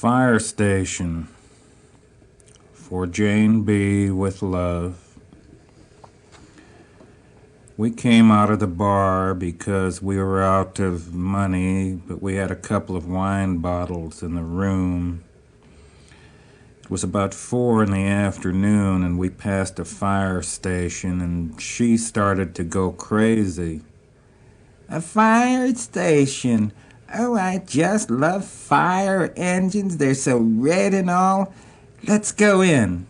Fire station for Jane B. with love. We came out of the bar because we were out of money, but we had a couple of wine bottles in the room. It was about 4 in the afternoon, and we passed a fire station, and she started to go crazy. A fire station? Oh, I just love fire engines. They're so red and all. Let's go in.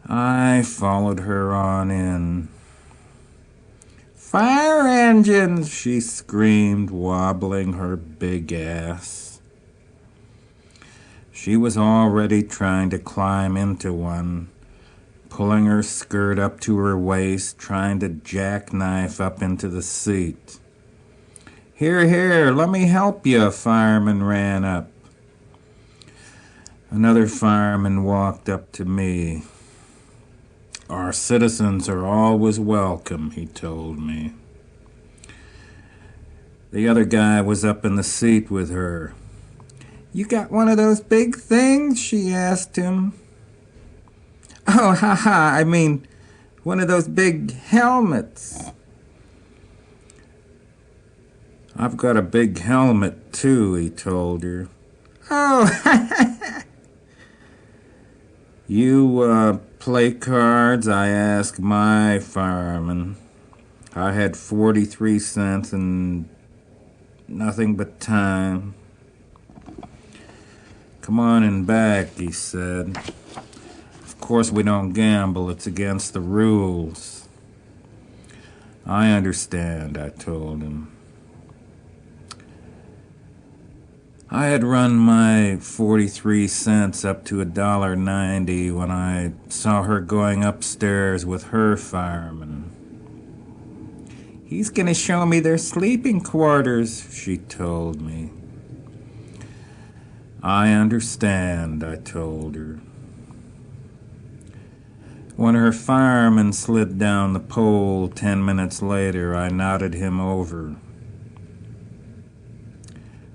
I followed her on in. Fire engines, she screamed, wobbling her big ass. She was already trying to climb into one, pulling her skirt up to her waist, trying to jackknife up into the seat. Here, here, let me help you, a fireman ran up. Another fireman walked up to me. Our citizens are always welcome, he told me. The other guy was up in the seat with her. You got one of those big things? She asked him. Oh, I mean, one of those big helmets. I've got a big helmet, too, he told her. Oh, You, play cards? I asked my fireman. I had 43 cents and nothing but time. Come on in back, he said. Of course we don't gamble, it's against the rules. I understand, I told him. I had run my 43 cents up to $1.90 when I saw her going upstairs with her fireman. He's going to show me their sleeping quarters, she told me. I understand, I told her. When her fireman slid down the pole 10 minutes later, I nodded him over.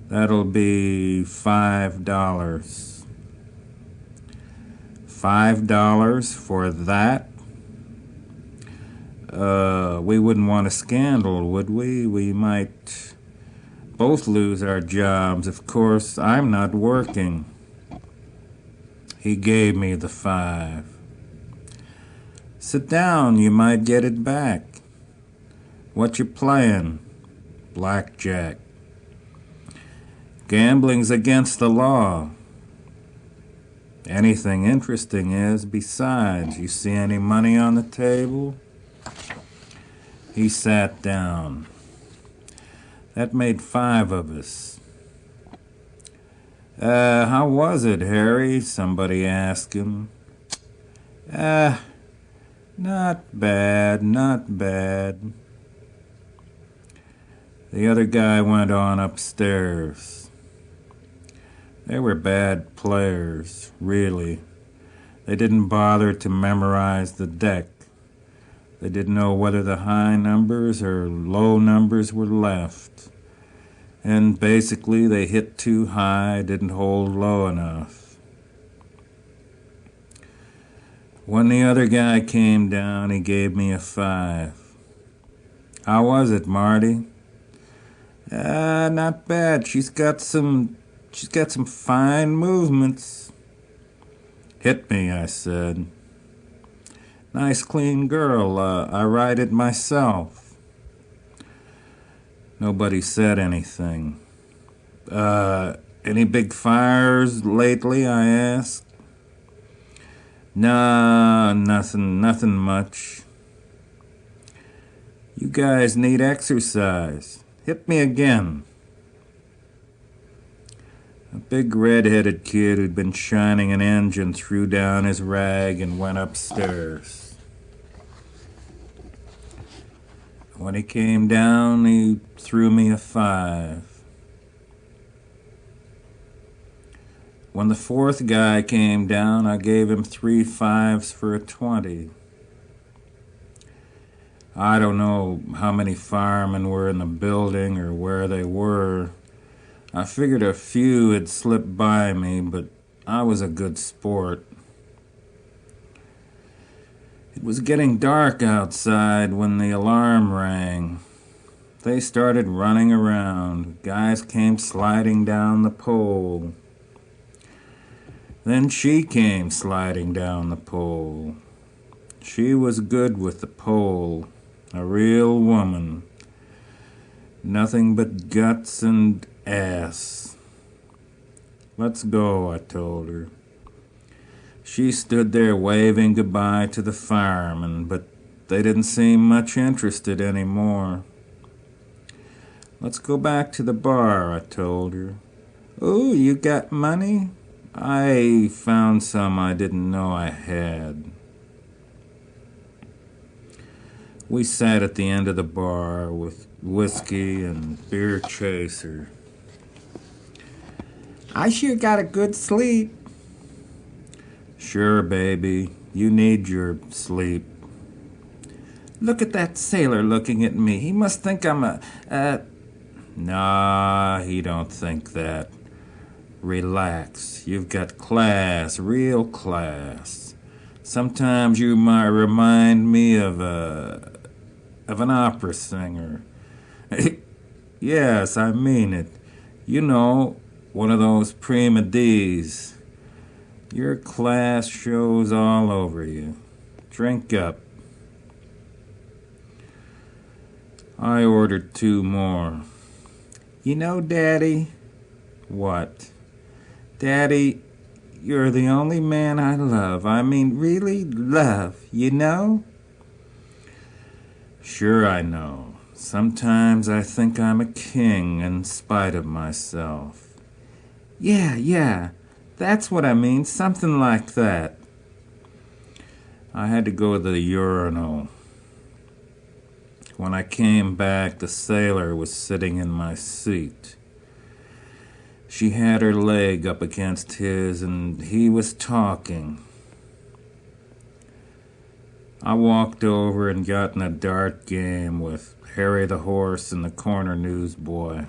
That'll be $5. $5 for that? We wouldn't want a scandal, would we? We might both lose our jobs. Of course, I'm not working. He gave me the $5. Sit down, you might get it back. What you playing? Blackjack. Gambling's against the law. Anything interesting is. Besides, you see any money on the table? He sat down. That made 5 of us. How was it, Harry? Somebody asked him. Not bad, not bad. The other guy went on upstairs. They were bad players, really. They didn't bother to memorize the deck. They didn't know whether the high numbers or low numbers were left. And basically, they hit too high, didn't hold low enough. When the other guy came down, he gave me a $5. How was it, Marty? Not bad. She's got some fine movements. Hit me, I said. Nice clean girl. I ride it myself. Nobody said anything. Any big fires lately, I asked. Nah, nothing much. You guys need exercise. Hit me again. A big red-headed kid who'd been shining an engine threw down his rag and went upstairs. When he came down, he threw me a $5. When the 4th guy came down, I gave him 3 5s for a $20. I don't know how many firemen were in the building or where they were. I figured a few had slipped by me, but I was a good sport. It was getting dark outside when the alarm rang. They started running around. Guys came sliding down the pole. Then she came sliding down the pole. She was good with the pole, a real woman. Nothing but guts and ass. Let's go, I told her. She stood there waving goodbye to the firemen, but they didn't seem much interested anymore. Let's go back to the bar, I told her. Oh, you got money? I found some I didn't know I had. We sat at the end of the bar with whiskey and beer chaser. I sure got a good sleep. Sure, baby. You need your sleep. Look at that sailor looking at me. He must think I'm Nah, he don't think that. Relax. You've got class, real class. Sometimes you might remind me of an opera singer. Yes, I mean it. You know, one of those prima donnas. Your class shows all over you. Drink up. I ordered 2 more. You know, Daddy. What? Daddy, you're the only man I love. I mean, really love, you know? Sure I know. Sometimes I think I'm a king in spite of myself. Yeah, that's what I mean, something like that. I had to go to the urinal. When I came back, the sailor was sitting in my seat. She had her leg up against his, and he was talking. I walked over and got in a dart game with Harry the Horse and the corner newsboy.